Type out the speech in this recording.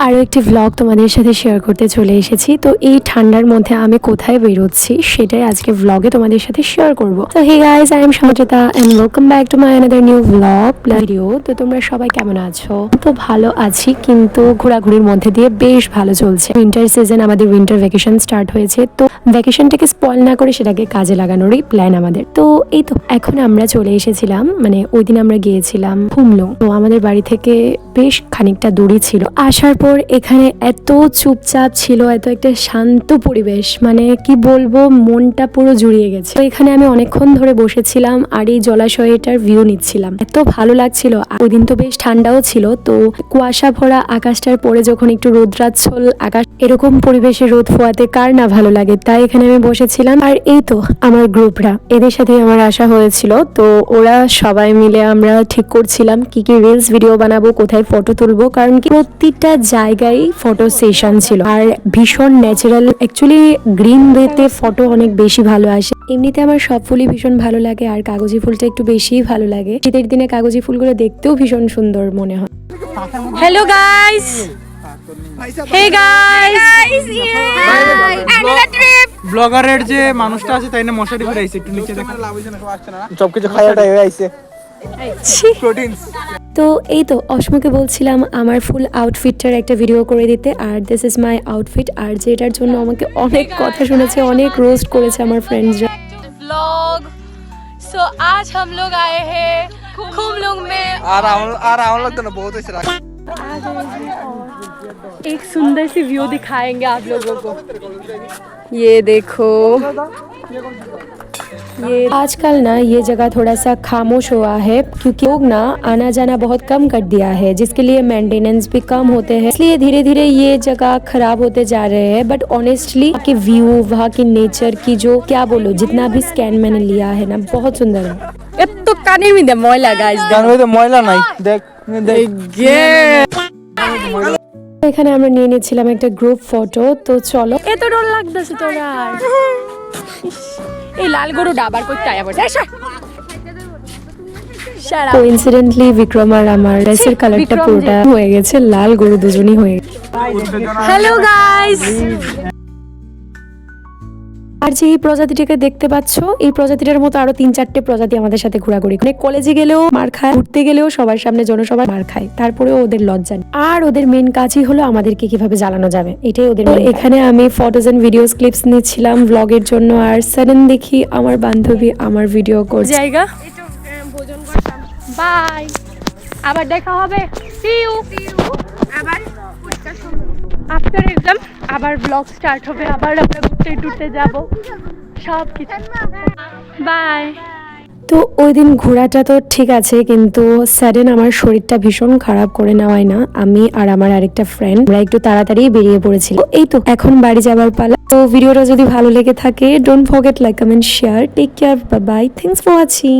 আরও একটি ভ্লগ তোমাদের সাথে শেয়ার করতে চলে এসেছি। তো এই ঠান্ডার মধ্যে আমি কোথায় বেরোচ্ছি সেটাই আজকে ভ্লগে তোমাদের সাথে শেয়ার করবো। তো hey guys, I am Somjita and welcome back to my another new vlog video. তো তোমরা সবাই কেমন আছো? তো ভালো আছি, কিন্তু ঘোরাঘুরির মধ্যে দিয়ে বেশ ভালো চলছে। উইন্টার সিজন, আমাদের উইন্টার ভ্যাকেশন স্টার্ট হয়েছে। তো ভ্যাকেশনটাকে স্পয়েল না করে সেটাকে কাজে লাগানোরই প্ল্যান আমাদের। তো এই তো এখন আমরা চলে এসেছিলাম, মানে ওই দিন আমরা গিয়েছিলাম হুমলুং। তো আমাদের বাড়ি থেকে বেশ খানিকটা দূরে ছিল। আসার পর এখানে এত চুপচাপ ছিল, এত একটা শান্ত পরিবেশ, মানে কি বলবো, মনটা পুরো জুড়িয়ে গেছে। তো এখানে আমি অনেকক্ষণ ধরে বসেছিলাম আর এই জলাশয়টার ভিউ নিচ্ছিলাম, এত ভালো লাগছিল। ওই দিন তো বেশ ঠান্ডাও ছিল। তো কুয়াশা ভরা আকাশটার পরে যখন একটু রোদ্রাচ্ছল আকাশ, এরকম পরিবেশে রোদ ফোয়াতে কার না ভালো লাগে। তাই এখানে আমি বসেছিলাম। আর এই তো আমার গ্রুপরা, এদের সাথে আমার আসা হয়েছিল। তো ওরা সবাই মিলে আমরা ঠিক করছিলাম কি কি রিলস ভিডিও বানাবো, কোথায় ফটো তুলবো, কারণ কি প্রত্যেকটা জায়গায় ফটো সেশন ছিল আর ভীষণ ন্যাচারাল। অ্যাকচুয়ালি গ্রিন ওয়েতে ফটো অনেক বেশি ভালো আসে। এমনিতে আমার সব ফুলই ভীষণ ভালো লাগে, আর কাগজি ফুলটা একটু বেশিই ভালো লাগে। শীতের দিনে কাগজি ফুলগুলো দেখতেও ভীষণ সুন্দর মনে হয়। Hello guys, hey guys, another trip. ব্লগারের যে মানুষটা আছে তাই না মশারি করে আইছে, একটু নিচে দেখো সব কিছু খাইয়াটা হয়ে আইছে প্রোটিনস। তো এই তো অসমকে বলছিলাম আমার ফুল আউটফিটটার একটা ভিডিও করে দিতে, আর দিস ইজ মাই আউটফিট। আর যেটার জন্য আমাকে অনেক কথা শুনেছে, অনেক রোস্ট করেছে আমার ফ্রেন্ডসরা। व्लॉग सो आज हम लोग आए हैं खुमलुंग में। আর আমার লাগতো না, বহুত হইছে রাখ। एक सुंदर सी व्यू दिखाएंगे आप लोगों को। ये देखो, ये आजकल ना ये जगह थोड़ा सा खामोश हुआ है, क्योंकि लोग ना आना जाना बहुत कम कर दिया है, जिसके लिए मेंटेनेंस भी कम होते हैं, इसलिए धीरे धीरे ये जगह खराब होते जा रहे हैं। बट ऑनेस्टली वहाँ के व्यू, वहाँ की नेचर की जो क्या बोलो, जितना भी स्कैन मैंने लिया है ना, बहुत सुंदर है। ये तो काने में दे मॉइला गाइस জানবে ময়লা নাই, দেখ দেখ এখানে আমরা নিয়ে নিয়েছিলাম একটা গ্রুপ ফটো। তো চলো, এত ডর লাগতেছে তোরা আর এই লাল গরু ডাবার করতে আয়া বসে কোইন্সিডেন্টলি বিক্রম আর আমার ড্রেসের কালারটা পুরোটা হয়ে গেছে লাল, গরু দুজনই হয়ে গেছে। হ্যালো গাইস, আর যে এই প্রজাতিটাকে দেখতে পাচ্ছ, এই প্রজাতিটার মতো আরো 3-4টে প্রজাতি আমাদের সাথে ঘোরাঘুরি করে। কলেজে গেলেও মার খায়, ঘুরতে গেলেও সবার সামনে জনসভায় মার খায়, তারপরেও ওদের লজ্জা নেই। আর ওদের মেন কাজই হলো আমাদেরকে কিভাবে জ্বালানো যাবে, এটাই ওদের। এখানে আমি ফটোজ এন্ড ভিডিওস ক্লিপস নিচ্ছিলাম ব্লগের জন্য, আর সাডেন দেখি আমার বান্ধবী আমার ভিডিও করছে। জায়গা বাই, আবার দেখা হবে, সি ইউ আবার আফটার এক্সাম আবার ব্লগ স্টার্ট হবে, আবার আমরা ঘুরতে টুরতে যাব সব কিছু। বাই। তো ওই দিন ঘোরাটা তো ঠিক আছে, কিন্তু সাডেন আমার শরীরটা ভীষণ খারাপ করে নেওয়ায় না আমি আর আমার আরেকটা ফ্রেন্ড আমরা একটু তাড়াতাড়ি বেরিয়ে পড়েছিল। এই তো এখন বাড়ি যাবার পালা। তো ভিডিওটা যদি ভালো লেগে থাকে, don't forget like, comment, share. Take care, bye bye, thanks for watching.